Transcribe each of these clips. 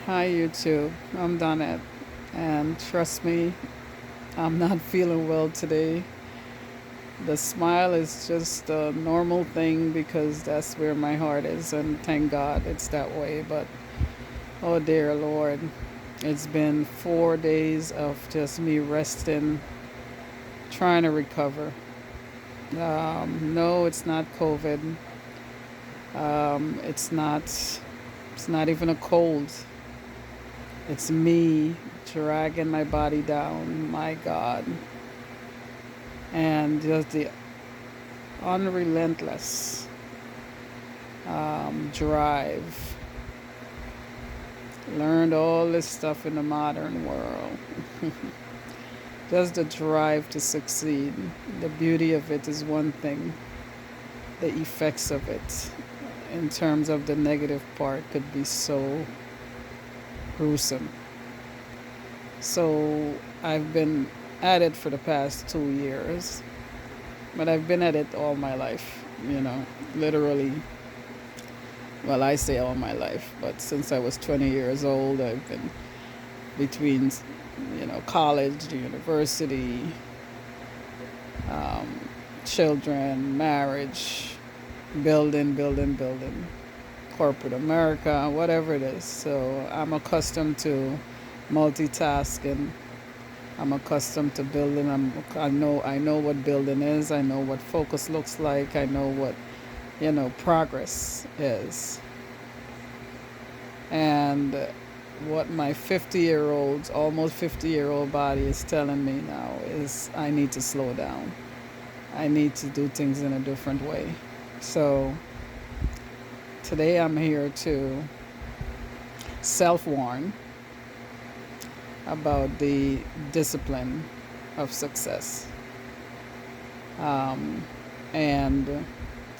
Hi, YouTube. I'm Donette. And trust me, I'm not feeling well today. The smile is just a normal thing because that's where my heart is, and thank God it's that way. But oh, dear Lord, it's been 4 days of just me resting, trying to recover. No, it's not COVID. It's not. It's not even a cold. It's me dragging my body down. My God, and just the unrelentless drive. Learned all this stuff in the modern world. Just the drive to succeed. The beauty of it is one thing, the effects of it, in terms of the negative part, could be so gruesome. So I've been at it for the past 2 years, but I've been at it all my life, literally. Well, I say all my life, but since I was 20 years old, I've been between, college, university, children, marriage, building, corporate America, whatever it is. So I'm accustomed to multitasking. I'm accustomed to building. I know what building is. I know what focus looks like. I know what progress is. And what my 50-year-old, almost 50-year-old body is telling me now is I need to slow down. I need to do things in a different way. So today I'm here to self warn about the discipline of success. And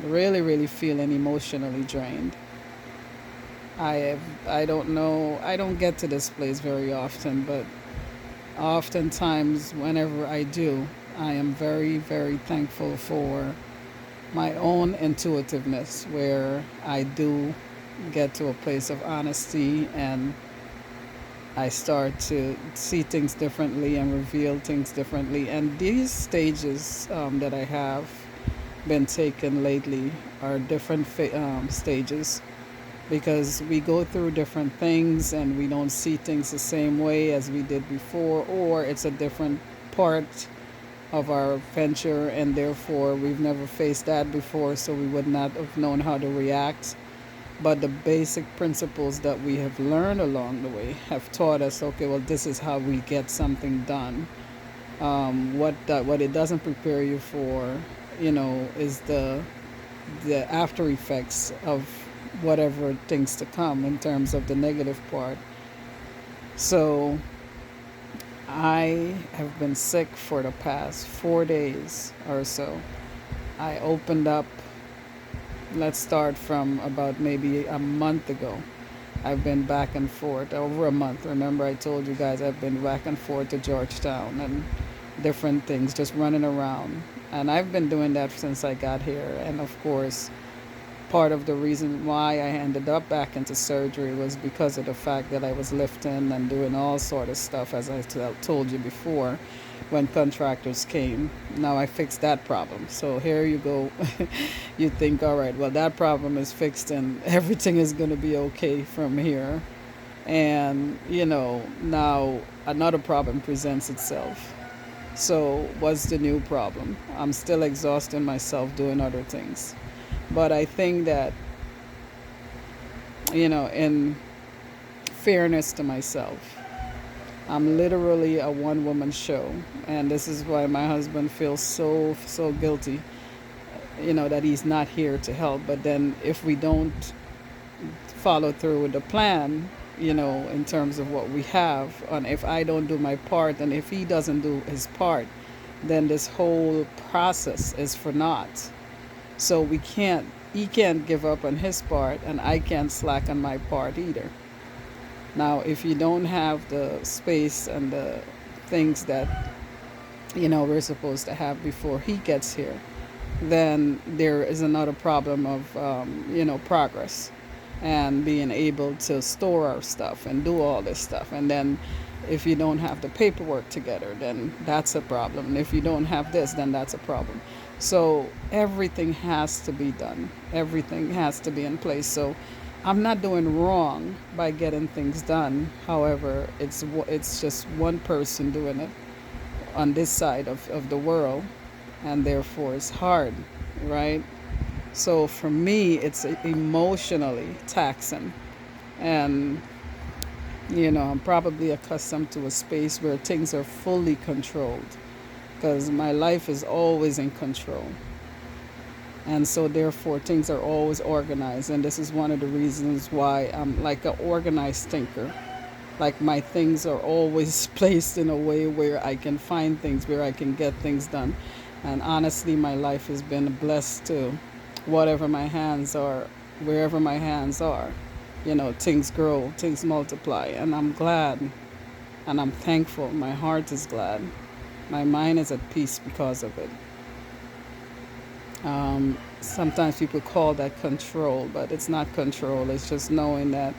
really feeling emotionally drained. I don't know, I don't get to this place very often, but oftentimes whenever I do, I am very thankful for my own intuitiveness, where I do get to a place of honesty and I start to see things differently and reveal things differently. And these stages that I have been taken lately are different stages, because we go through different things and we don't see things the same way as we did before, or it's a different part of our venture and therefore we've never faced that before, so we would not have known how to react. But the basic principles that we have learned along the way have taught us, okay, well, this is how we get something done. What it doesn't prepare you for, is the after effects of whatever things to come in terms of the negative part. So I have been sick for the past 4 days or so. I opened up, let's start from about maybe a month ago. I've been back and forth over a month. Remember, I told you guys I've been back and forth to Georgetown and different things, just running around. And I've been doing that since I got here. And of course, part of the reason why I ended up back into surgery was because of the fact that I was lifting and doing all sort of stuff, as I told you before, when contractors came. Now I fixed that problem. So here you go. You think, all right, well, that problem is fixed and everything is going to be okay from here. And, now another problem presents itself. So what's the new problem? I'm still exhausting myself doing other things. But I think that, in fairness to myself, I'm literally a one woman show. And this is why my husband feels so guilty, that he's not here to help. But then if we don't follow through with the plan, in terms of what we have, and if I don't do my part and if he doesn't do his part, then this whole process is for naught. So he can't give up on his part, and I can't slack on my part either. Now, if you don't have the space and the things that, we're supposed to have before he gets here, then there is another problem of, progress. and being able to store our stuff and do all this stuff. And then if you don't have the paperwork together, then that's a problem. And if you don't have this, then that's a problem. So everything has to be done. Everything has to be in place. So I'm not doing wrong by getting things done. However, it's just one person doing it on this side of the world, and therefore it's hard, right? So for me, it's emotionally taxing. And, I'm probably accustomed to a space where things are fully controlled because my life is always in control. And so, therefore, things are always organized. And this is one of the reasons why I'm like an organized thinker. Like, my things are always placed in a way where I can find things, where I can get things done. And honestly, my life has been blessed to whatever my hands are, wherever my hands are. Things grow, things multiply. And I'm glad and I'm thankful. My heart is glad. My mind is at peace because of it. Sometimes people call that control, but it's not control. It's just knowing that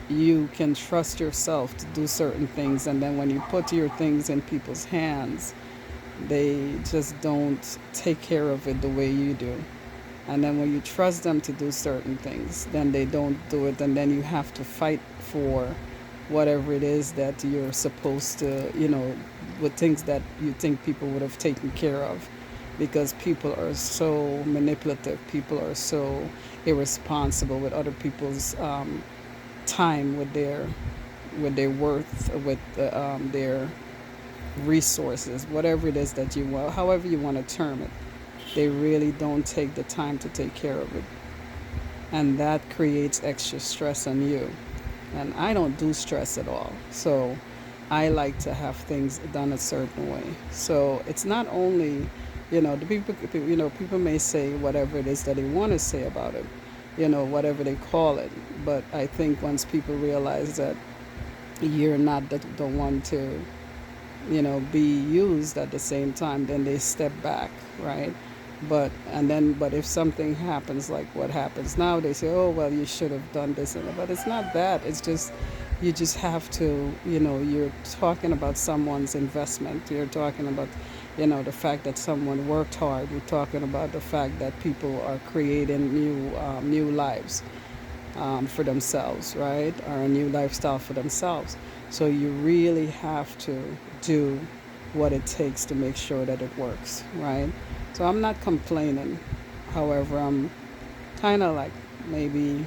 you can trust yourself to do certain things, and then when you put your things in people's hands, they just don't take care of it the way you do. And then when you trust them to do certain things, then they don't do it, and then you have to fight for whatever it is that you're supposed to, with things that you think people would have taken care of, because people are so manipulative, people are so irresponsible with other people's time, with their worth, with their resources, whatever it is that you want, however you want to term it. They really don't take the time to take care of it, and that creates extra stress on you. And I don't do stress at all, so I like to have things done a certain way. So it's not only, the people may say whatever it is that they want to say about it, whatever they call it. But I think once people realize that you're not the one to, be used at the same time, then they step back, right? But if something happens like what happens now, they say, oh well, you should have done this and that. But it's not that. It's just, you just have to, you're talking about someone's investment. You're talking about, the fact that someone worked hard. You're talking about the fact that people are creating new lives for themselves, right? Or a new lifestyle for themselves. So you really have to do what it takes to make sure that it works, right? So I'm not complaining. However, I'm kind of like maybe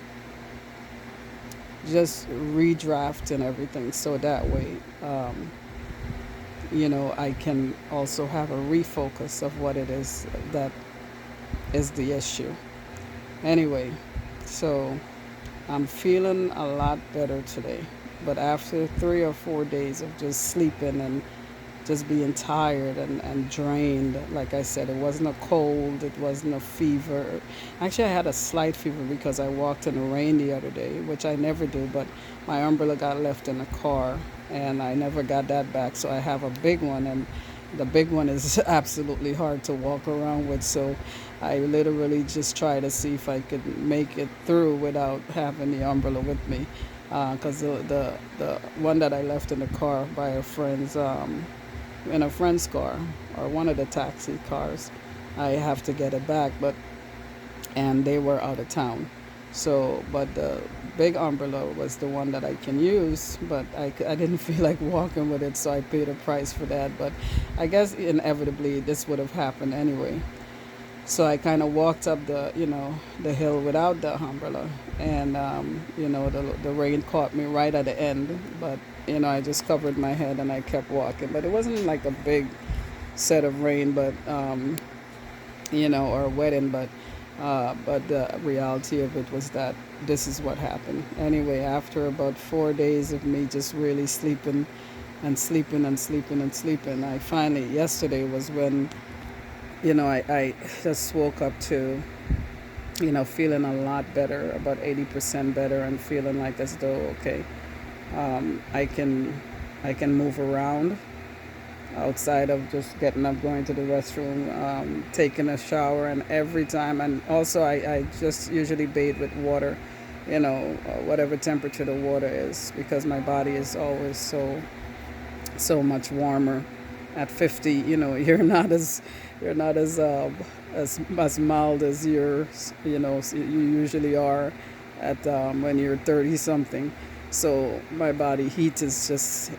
just redrafting everything so that way, I can also have a refocus of what it is that is the issue. Anyway, so I'm feeling a lot better today. But after 3 or 4 days of just sleeping and just being tired and drained, like I said, it wasn't a cold, it wasn't a fever. Actually, I had a slight fever because I walked in the rain the other day, which I never do, but my umbrella got left in the car and I never got that back. So I have a big one, and the big one is absolutely hard to walk around with. So I literally just try to see if I could make it through without having the umbrella with me. Because the one that I left in the car by a friend's in a friend's car, or one of the taxi cars, I have to get it back. But and they were out of town, so but the big umbrella was the one that I can use. But I didn't feel like walking with it, so I paid a price for that. But I guess inevitably this would have happened anyway. So I kind of walked up the hill without the umbrella, and the rain caught me right at the end. But I just covered my head and I kept walking. But it wasn't like a big set of rain, but or wetting. But the reality of it was that this is what happened. Anyway, after about 4 days of me just really sleeping and sleeping and sleeping and sleeping, I finally, yesterday was when I just woke up to, feeling a lot better, about 80% better, and feeling like as though, okay, I can move around outside of just getting up, going to the restroom, taking a shower, and every time. And also, I just usually bathe with water, whatever temperature the water is, because my body is always so much warmer at 50. You're not as mild as you usually are at when you're 30 something. So my body heat is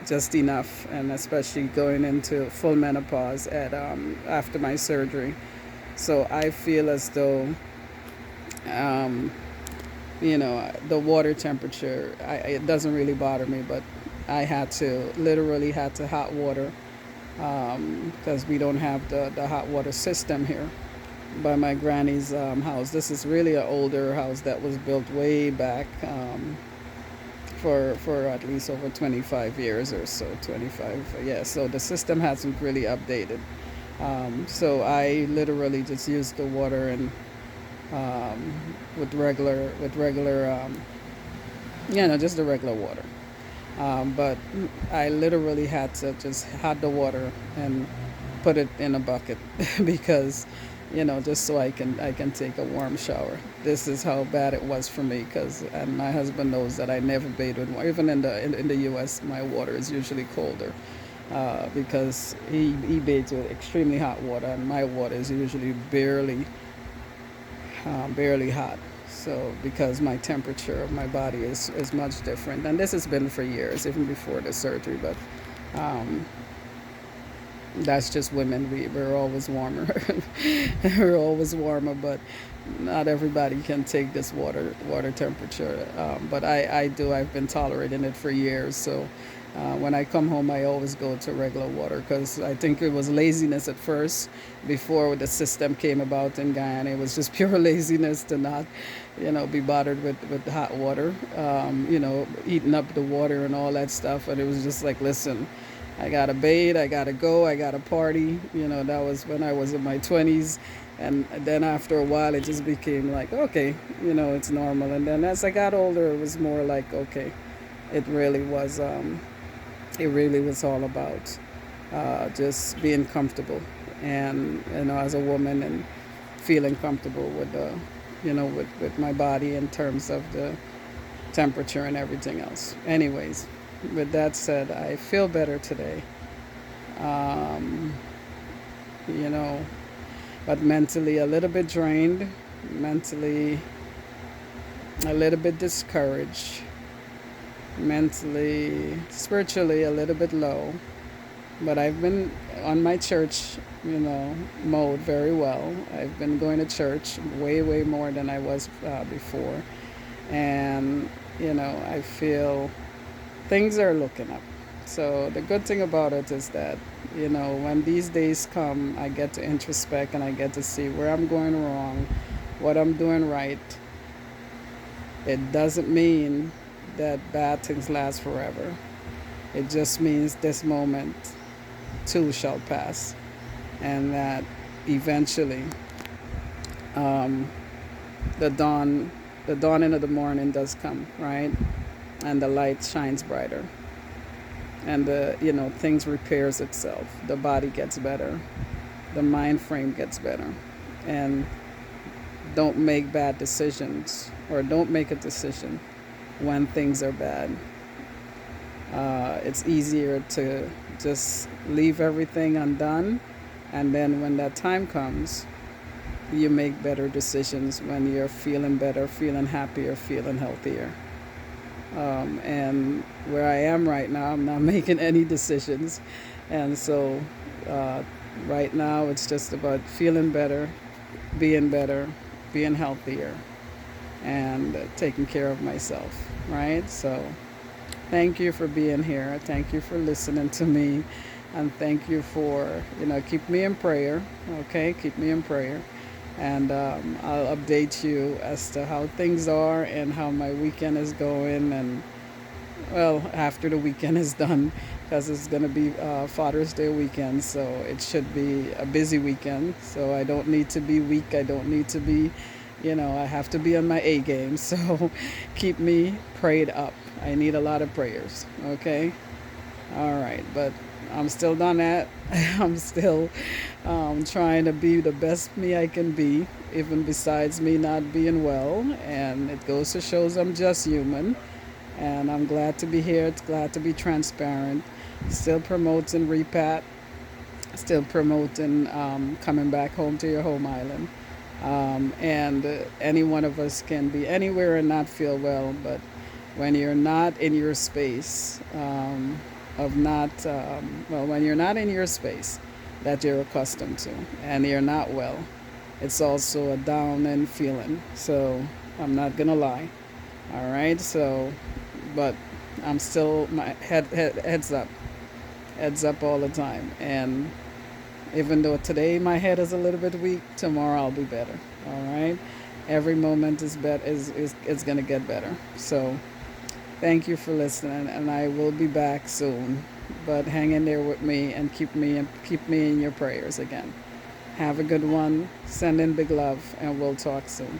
just enough, and especially going into full menopause at after my surgery. So I feel as though um, the water temperature, it doesn't really bother me, but I literally had to hot water, because we don't have the hot water system here by my granny's house. This is really an older house that was built way back, for at least over 25 years or so. 25, yeah. So the system hasn't really updated. So I literally just use the water and um, with regular just the regular water. But I literally had to just hot the water and put it in a bucket because just so I can take a warm shower. This is how bad it was for me, because and my husband knows that I never bathe with water. Even in the U.S., my water is usually colder, because he bathes with extremely hot water, and my water is usually barely hot. So because my temperature of my body is much different, and this has been for years, even before the surgery. But um, that's just women. We're always warmer. We're always warmer, but not everybody can take this water temperature. But I do. I've been tolerating it for years. So when I come home, I always go to regular water, because I think it was laziness at first before the system came about in Guyana. It was just pure laziness to not, be bothered with hot water, eating up the water and all that stuff. And it was just like, listen, I gotta bathe, I gotta go, I gotta party. That was when I was in my 20s. And then after a while, it just became like, okay, it's normal. And then as I got older, it was more like, okay, it really was, all about just being comfortable, and, as a woman, and feeling comfortable with with my body in terms of the temperature and everything else. Anyways, with that said, I feel better today. Um, you know, but mentally a little bit drained, mentally a little bit discouraged, mentally, spiritually a little bit low. But I've been on my church, mode very well. I've been going to church way, way more than I was before. And, I feel things are looking up. So the good thing about it is that, when these days come, I get to introspect and I get to see where I'm going wrong, what I'm doing right. It doesn't mean that bad things last forever. It just means this moment too shall pass, and that eventually um, the dawn, the dawning of the morning does come, right? And the light shines brighter, and things repairs itself. The body gets better, the mind frame gets better, and don't make bad decisions, or don't make a decision when things are bad. It's easier to just leave everything undone, and then when that time comes, you make better decisions when you're feeling better, feeling happier, feeling healthier. And where I am right now, I'm not making any decisions, and so uh, right now it's just about feeling better, being healthier, and taking care of myself, right? So thank you for being here. Thank you for listening to me. And thank you for, keep me in prayer. Okay? Keep me in prayer. And I'll update you as to how things are and how my weekend is going. And, well, after the weekend is done, because it's going to be Father's Day weekend. So it should be a busy weekend. So I don't need to be weak. I don't need to be, I have to be on my A game. So keep me prayed up. I need a lot of prayers. Okay? All right. But I'm still not that. I'm still trying to be the best me I can be, even besides me not being well. And it goes to shows I'm just human. And I'm glad to be here. It's glad to be transparent. Still promoting repat. Still promoting coming back home to your home island. And any one of us can be anywhere and not feel well, but when you're not in your space of not well, when you're not in your space that you're accustomed to and you're not well, it's also a down and feeling. So I'm not gonna lie. All right. So, but I'm still my heads up all the time. And even though today my head is a little bit weak, tomorrow I'll be better. All right. Every moment is gonna get better. So thank you for listening, and I will be back soon. But hang in there with me and keep me in your prayers again. Have a good one. Send in big love, and we'll talk soon.